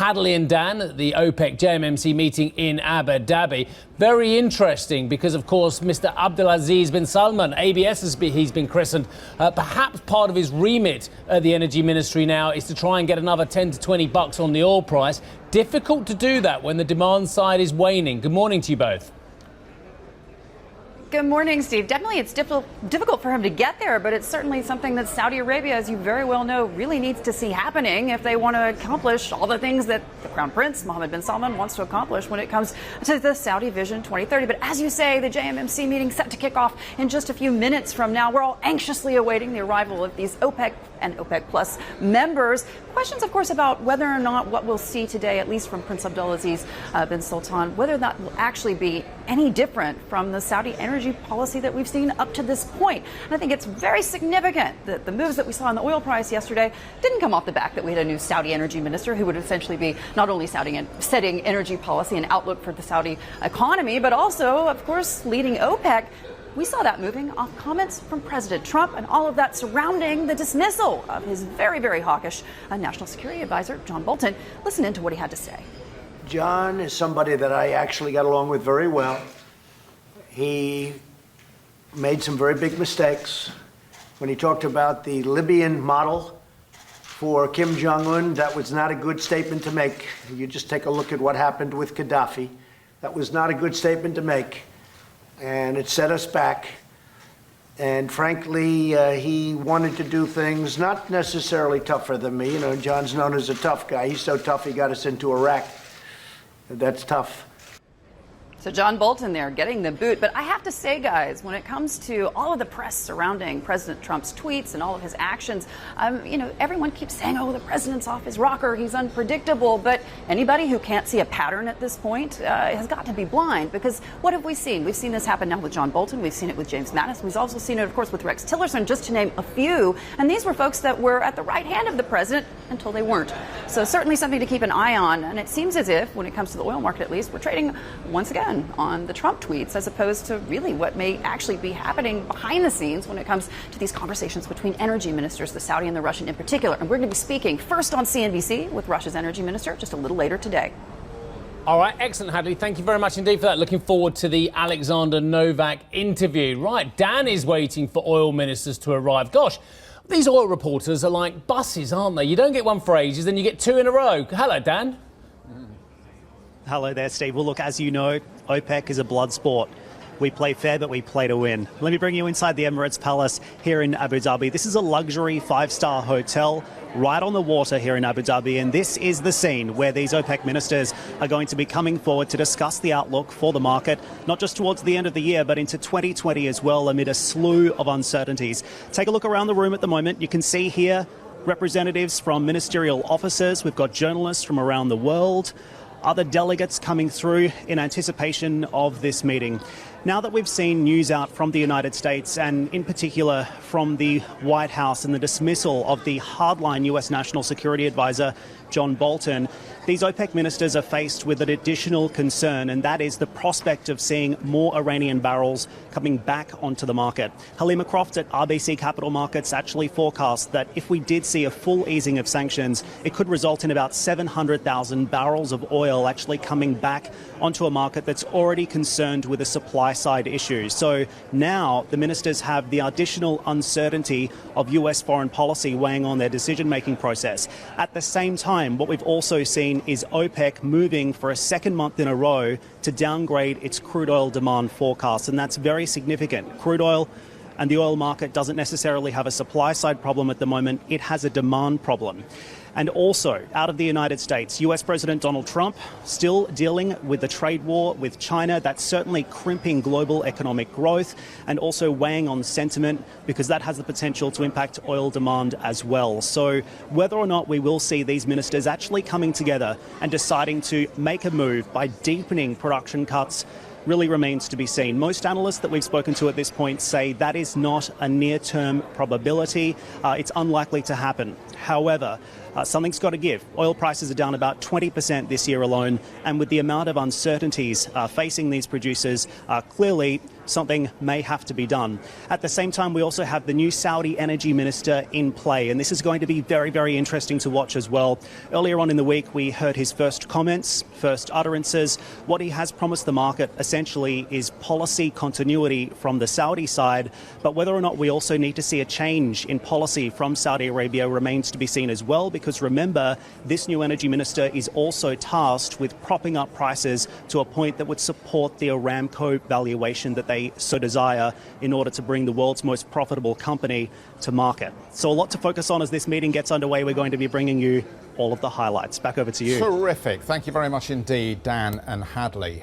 Hadley and Dan at the OPEC JMMC meeting in Abu Dhabi. Very interesting because, of course, Mr. Abdulaziz bin Salman, he's been christened. Perhaps part of his remit at the energy ministry now is to try and get another 10 to 20 bucks on the oil price. Difficult to do that when the demand side is waning. Good morning to you both. Good morning, Steve. Definitely it's difficult for him to get there, but it's certainly something that Saudi Arabia, as you very well know, really needs to see happening if they want to accomplish all the things that the Crown Prince, Mohammed bin Salman, wants to accomplish when it comes to the Saudi Vision 2030. But as you say, the JMMC meeting set to kick off in just a few minutes from now. We're all anxiously awaiting the arrival of these OPEC and OPEC Plus members. Questions, of course, about whether or not what we'll see today, at least from Prince Abdulaziz bin Sultan, whether that will actually be any different from the Saudi energy policy that we've seen up to this point. And I think it's very significant that the moves that we saw in the oil price yesterday didn't come off the back that we had a new Saudi energy minister who would essentially be not only setting energy policy and outlook for the Saudi economy, but also, of course, leading OPEC. We saw that moving off comments from President Trump and all of that surrounding the dismissal of his very, very hawkish national security advisor, John Bolton. Listen into what he had to say. John is somebody that I actually got along with very well. He made some very big mistakes. When he talked about the Libyan model for Kim Jong-un, that was not a good statement to make. You just take a look at what happened with Gaddafi. That was not a good statement to make. And it set us back. And frankly, he wanted to do things not necessarily tougher than me. You know, John's known as a tough guy. He's so tough he got us into Iraq. That's tough. So John Bolton there getting the boot. But I have to say, guys, when it comes to all of the press surrounding President Trump's tweets and all of his actions, everyone keeps saying, oh, the president's off his rocker, he's unpredictable. But anybody who can't see a pattern at this point has got to be blind, because what have we seen? We've seen this happen now with John Bolton. We've seen it with James Mattis. We've also seen it, of course, with Rex Tillerson, just to name a few. And these were folks that were at the right hand of the president until they weren't. So certainly something to keep an eye on. And it seems as if, when it comes to the oil market at least, we're trading once again on the Trump tweets as opposed to really what may actually be happening behind the scenes when it comes to these conversations between energy ministers, the Saudi and the Russian in particular. And we're going to be speaking first on CNBC with Russia's energy minister just a little later today. All right, excellent, Hadley. Thank you very much indeed for that. Looking forward to the Alexander Novak interview. Right, Dan is waiting for oil ministers to arrive. Gosh, these oil reporters are like buses, aren't they? You don't get one for ages, then you get two in a row. Hello, Dan. Hello there, Steve. Well, look, as you know, OPEC is a blood sport. We play fair, but we play to win. Let me bring you inside the Emirates Palace here in Abu Dhabi. This is a luxury five-star hotel right on the water here in Abu Dhabi. And this is the scene where these OPEC ministers are going to be coming forward to discuss the outlook for the market, not just towards the end of the year, but into 2020 as well, amid a slew of uncertainties. Take a look around the room at the moment. You can see here representatives from ministerial offices. We've got journalists from around the world, other delegates coming through in anticipation of this meeting. Now that we've seen news out from the United States, and in particular from the White House and the dismissal of the hardline US National Security Advisor, John Bolton, these OPEC ministers are faced with an additional concern, and that is the prospect of seeing more Iranian barrels coming back onto the market. Halima Croft at RBC Capital Markets actually forecast that if we did see a full easing of sanctions, it could result in about 700,000 barrels of oil actually coming back onto a market that's already concerned with a supply side issue. So now the ministers have the additional uncertainty of US foreign policy weighing on their decision-making process. At the same time, what we've also seen is OPEC moving for a second month in a row to downgrade its crude oil demand forecast, and that's very significant. Crude oil and the oil market doesn't necessarily have a supply side problem at the moment, it has a demand problem. And also, out of the United States, US President Donald Trump still dealing with the trade war with China. That's certainly crimping global economic growth and also weighing on sentiment, because that has the potential to impact oil demand as well. So whether or not we will see these ministers actually coming together and deciding to make a move by deepening production cuts really remains to be seen. Most analysts that we've spoken to at this point say that is not a near-term probability. It's unlikely to happen. However, something's got to give. Oil prices are down about 20% this year alone, and with the amount of uncertainties facing these producers, clearly something may have to be done. At the same time, we also have the new Saudi energy minister in play, and this is going to be very, very interesting to watch as well. Earlier on in the week, we heard his first comments, first utterances. What he has promised the market essentially is policy continuity from the Saudi side, but whether or not we also need to see a change in policy from Saudi Arabia remains to be seen as well, because remember, this new energy minister is also tasked with propping up prices to a point that would support the Aramco valuation that they so desire in order to bring the world's most profitable company to market. So a lot to focus on as this meeting gets underway. We're going to be bringing you all of the highlights. Back over to you. Terrific. Thank you very much indeed, Dan and Hadley.